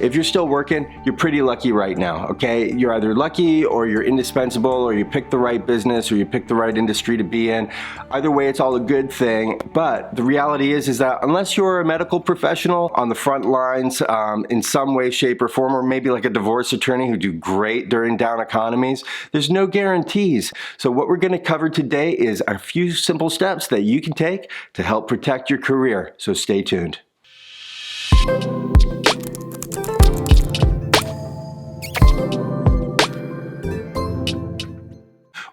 If you're still working, you're pretty lucky right now, okay? You're either lucky or you're indispensable, or you picked the right business or you picked the right industry to be in. Either way, it's all a good thing. But the reality is that unless you're a medical professional on the front lines in some way, shape, or form, or maybe like a divorce attorney who do great during down economies, there's no guarantees. So what we're going to cover today is a few simple steps that you can take to help protect your career. So stay tuned.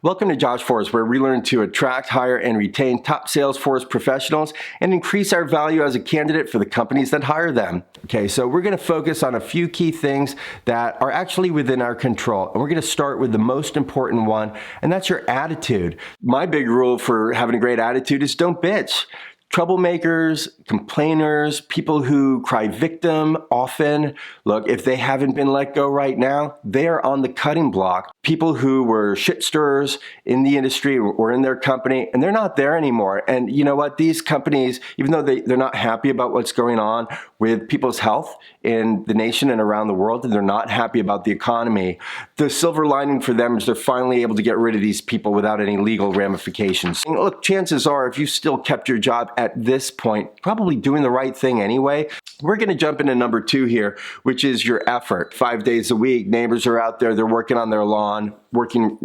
Welcome to Joshforce, where we learn to attract, hire, and retain top Salesforce professionals and increase our value as a candidate for the companies that hire them. Okay, so we're going to focus on a few key things that are actually within our control. And we're going to start with the most important one, and that's your attitude. My big rule for having a great attitude is don't bitch. Troublemakers, complainers, people who cry victim often, look, if they haven't been let go right now, they are on the cutting block. People who were shit stirrers in the industry or in their company, and they're not there anymore. And you know what? These companies, even though they're not happy about what's going on with people's health in the nation and around the world, and they're not happy about the economy, the silver lining for them is they're finally able to get rid of these people without any legal ramifications. And look, chances are, if you still kept your job at this point, probably doing the right thing anyway. We're going to jump into number 2 here, which is your effort. 5 days a week, neighbors are out there, they're working on their lawn, working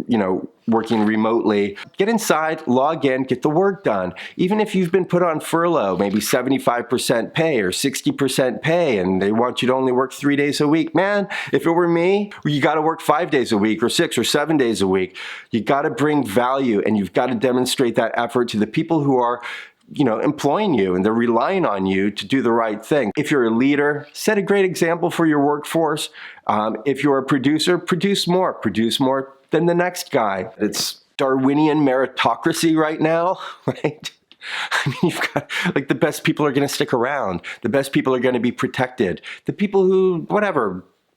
remotely. Get inside, log in, get the work done. Even if you've been put on furlough, maybe 75% pay or 60% pay, and they want you to only work 3 days a week. Man, if it were me, you got to work 5 days a week or 6 or 7 days a week. You got to bring value, and you've got to demonstrate that effort to the people who are employing you, and they're relying on you to do the right thing. If you're a leader, set a great example for your workforce. If you're a producer, produce more than the next guy. It's Darwinian meritocracy right now, right? I mean, you've got, like, the best people are going to stick around. The best people are going to be protected. The people who,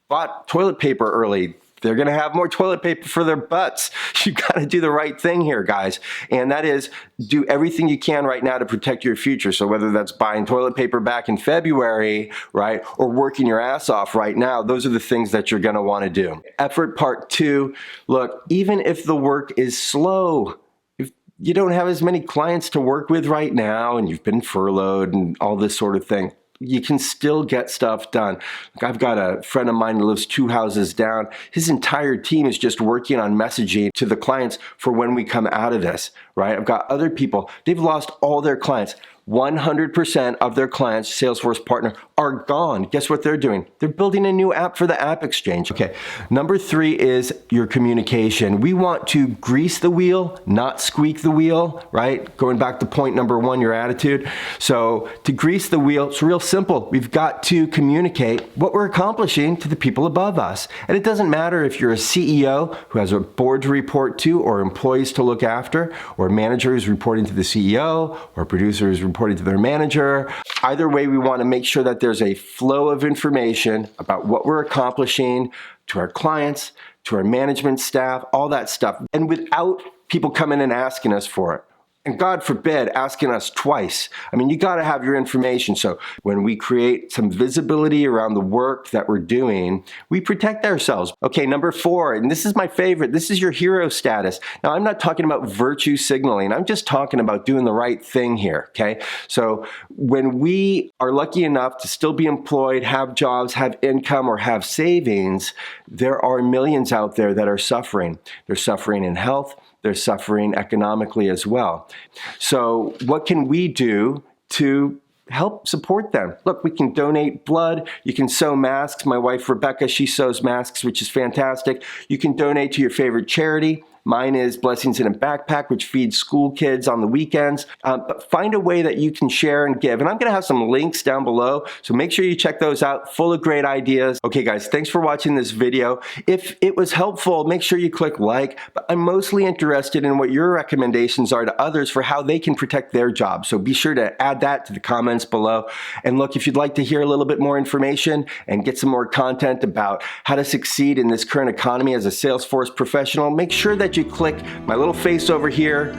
bought toilet paper early, they're going to have more toilet paper for their butts. You've got to do the right thing here, guys. And that is, do everything you can right now to protect your future. So whether that's buying toilet paper back in February, right, or working your ass off right now, those are the things that you're going to want to do. Effort part 2, look, even if the work is slow, if you don't have as many clients to work with right now and you've been furloughed and all this sort of thing, you can still get stuff done. Like, I've got a friend of mine who lives 2 houses down. His entire team is just working on messaging to the clients for when we come out of this, right? I've got other people, they've lost all their clients. 100% of their clients, Salesforce partner, are gone. Guess what they're doing? They're building a new app for the App Exchange. Okay, number 3 is your communication. We want to grease the wheel, not squeak the wheel, right? Going back to point number 1, your attitude. So to grease the wheel, it's real simple. We've got to communicate what we're accomplishing to the people above us. And it doesn't matter if you're a CEO who has a board to report to, or employees to look after, or a manager who's reporting to the CEO, or a producer who's reporting to their manager. Either way, we want to make sure that there's a flow of information about what we're accomplishing to our clients, to our management staff, all that stuff, and without people coming and asking us for it. And God forbid, asking us twice. I mean, you got to have your information. So when we create some visibility around the work that we're doing, we protect ourselves. Okay, number 4, and this is my favorite. This is your hero status. Now, I'm not talking about virtue signaling. I'm just talking about doing the right thing here, okay? So when we are lucky enough to still be employed, have jobs, have income, or have savings, there are millions out there that are suffering. They're suffering in health. They're suffering economically as well. So what can we do to help support them? Look, we can donate blood. You can sew masks. My wife, Rebecca, she sews masks, which is fantastic. You can donate to your favorite charity. Mine is Blessings in a Backpack, which feeds school kids on the weekends. But find a way that you can share and give. And I'm going to have some links down below, so make sure you check those out. Full of great ideas. Okay, guys, thanks for watching this video. If it was helpful, make sure you click like. But I'm mostly interested in what your recommendations are to others for how they can protect their job. So be sure to add that to the comments below. And look, if you'd like to hear a little bit more information and get some more content about how to succeed in this current economy as a Salesforce professional, make sure that you click my little face over here,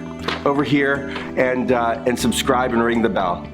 and subscribe and ring the bell.